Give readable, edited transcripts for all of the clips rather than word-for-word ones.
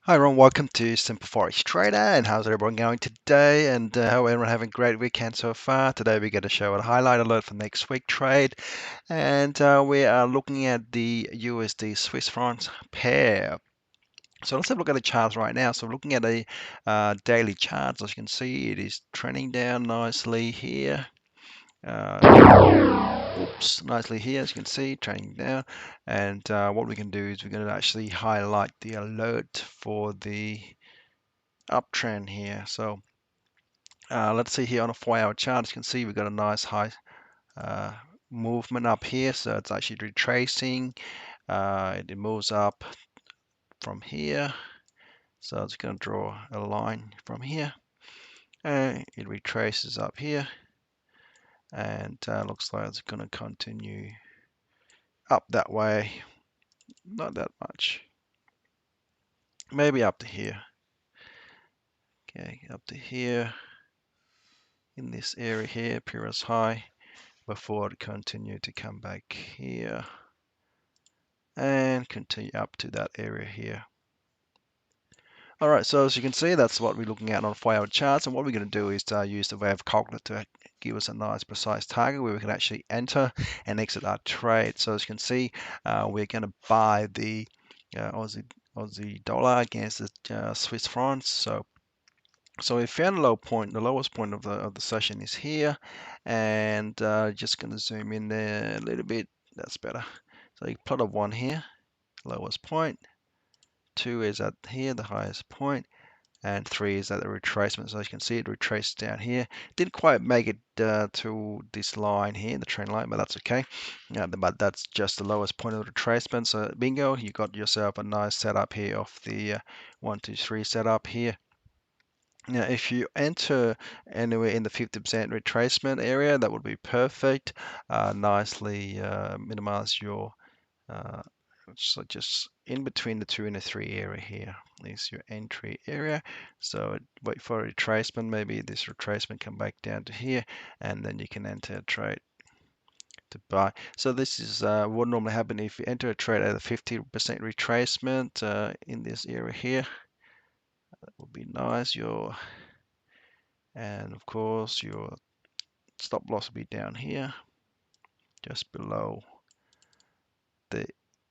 Hi everyone, welcome to Simple Forex Trader. And how's everyone going today? And hope everyone having a great weekend so far. Today we're going to show a highlight alert for next week trade, and we are looking at the USD Swiss francs pair. So let's have a look at the charts right now. So we're looking at a daily chart. As you can see, it is trending down nicely here. Nicely here, as you can see, trending down. And what we can do is we're going to actually highlight the alert for the uptrend here. So let's see here on a 4-hour chart. As you can see, we've got a nice high uh, movement up here. So it's actually retracing. It moves up from here. So it's going to draw a line from here. And it retraces up here. And looks like it's going to continue up that way. Not that much. Maybe up to here. Okay, up to here. In this area here, previous high. Before it continue to come back here. And continue up to that area here. All right, so as you can see, that's what we're looking at on 4-hour charts. And what we're going to do is use the wave calculator to give us a nice precise target where we can actually enter and exit our trade. So as you can see, we're going to buy the Aussie dollar against the Swiss francs. So we found a low point. The lowest point of the session is here, and just going to zoom in there a little bit. That's better. So you plot a 1 here, lowest point. 2 is at here, the highest point, and 3 is at the retracement. So as you can see, it retraced down here. Didn't quite make it to this line here, the trend line, but that's okay. But that's just the lowest point of the retracement. So bingo, you got yourself a nice setup here of the 1, 2, 3 setup here. Now, if you enter anywhere in the 50% retracement area, that would be perfect. Nicely minimize your so just in between the 2 and the 3 area here is your entry area. So wait for a retracement. Maybe this retracement come back down to here, and then you can enter a trade to buy. So this is what normally happen if you enter a trade at a 50% retracement in this area here. That would be nice. And of course your stop loss will be down here, just below the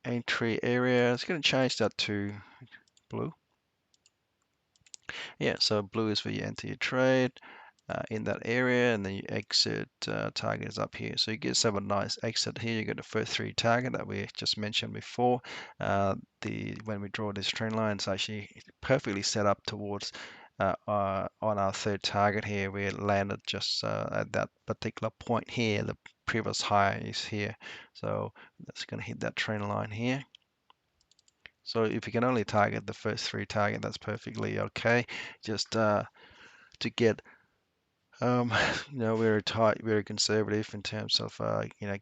entry area. It's going to change that to blue. Yeah, so blue is where you enter your trade in that area, and then you exit. Target is up here. So you get yourself a nice exit here. You get the first 3 target that we just mentioned before. When we draw this trend line, it's actually perfectly set up towards on our 3rd target here. We landed just at that particular point here. The previous high is here, so that's going to hit that trend line here. So if you can only target the first 3 target, that's perfectly okay. Just to get very tight, very conservative in terms of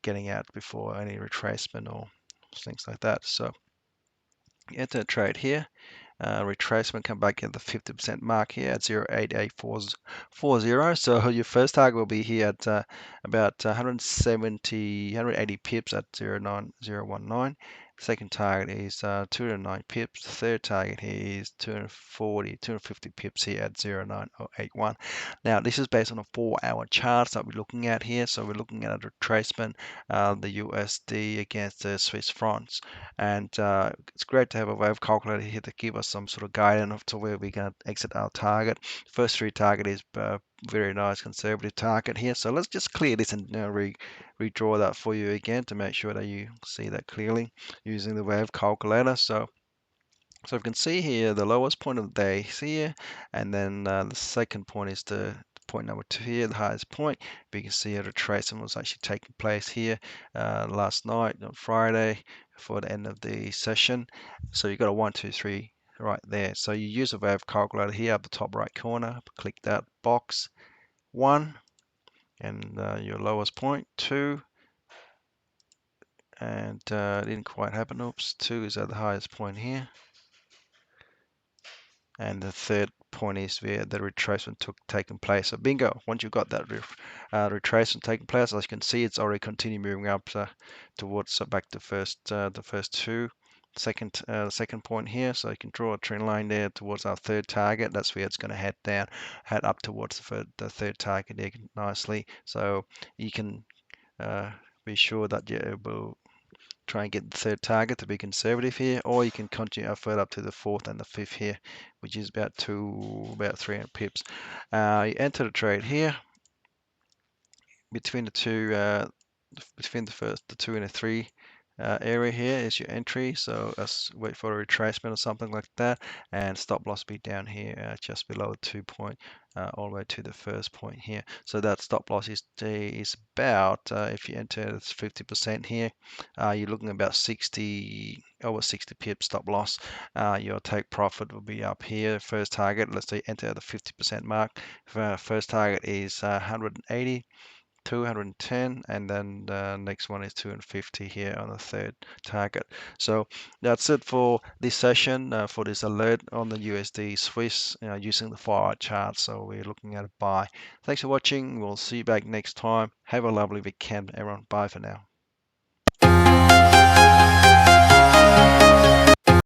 getting out before any retracement or things like that. So enter a trade here. Retracement come back at the 50% mark here at 0.88440. So your first target will be here at about 180 pips at 0.9019. Second target is 209 pips. Third target here is 250 pips here at 0.9081. Now this is based on a 4-hour chart that we're looking at here. So we're looking at a retracement, the USD against the Swiss francs. And it's great to have a wave calculator here to give us some sort of guidance to where we're going to exit our target. First 3 target is very nice conservative target here. So let's just clear this and redraw that for you again to make sure that you see that clearly using the wave calculator. So you can see here the lowest point of the day is here, and then the second point is the point number 2 here, the highest point. But you can see a retracement was actually taking place here last night on Friday for the end of the session. So you've got a 1, 2, 3 right there. So you use a wave calculator here up the top right corner, click that box 1 and your lowest point 2, and it didn't quite happen. Oops, 2 is at the highest point here. And the third point is where the retracement taken place. So bingo, once you've got that retracement taking place, as you can see, it's already continued moving up towards back to the first 2 second point here, so you can draw a trend line there towards our third target. That's where it's going to head down, head up towards the third target there nicely. So you can be sure that you will try and get the third target to be conservative here, or you can continue further up to the fourth and the fifth here, which is about 300 pips. You enter the trade here between the two, between the 2 and the 3 area here is your entry. So let's wait for a retracement or something like that, and stop loss be down here just below 2 point, all the way to the first point here. So that stop loss is about, if you enter it's 50% here, you're looking at about over 60 pips stop loss. Your take profit will be up here. First target, let's say enter the 50% mark. First target is 180. 210, and then the next one is 250 here on the third target. So that's it for this session, for this alert on the USD Swiss using the 4-hour chart. So we're looking at a buy. Thanks for watching. We'll see you back next time. Have a lovely weekend, everyone. Bye for now.